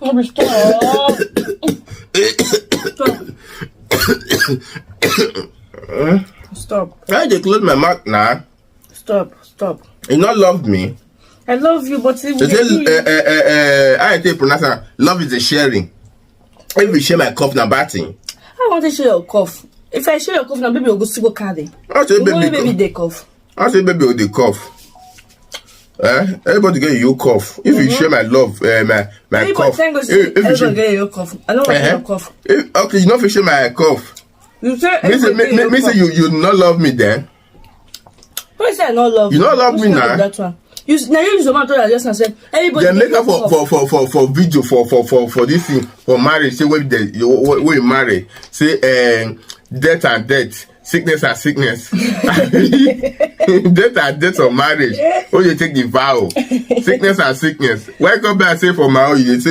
Oh, stop. Stop. Why did you close my mouth now? Stop. You not love me. I love you, but They say, I take pronounce it. Love is a sharing. If you share my cough, na bad thing. I want to share your cough. If I share your cough, now baby will go see go carry. I say Baby they cough. I say baby will dey cough. Everybody get your cough. If you share my love, my cough. If you share your cough, I don't want your cough. Okay, you not share my cough. You say Me say you not love me then. Why say I not love you? You not love me now. That one. You use the matter just and said everybody. They make up for video for this thing for marriage. Say when you marry, say death and death, sickness and sickness, death and death of marriage. Oh, you take the vow, sickness and sickness. Why come back say for my own? You say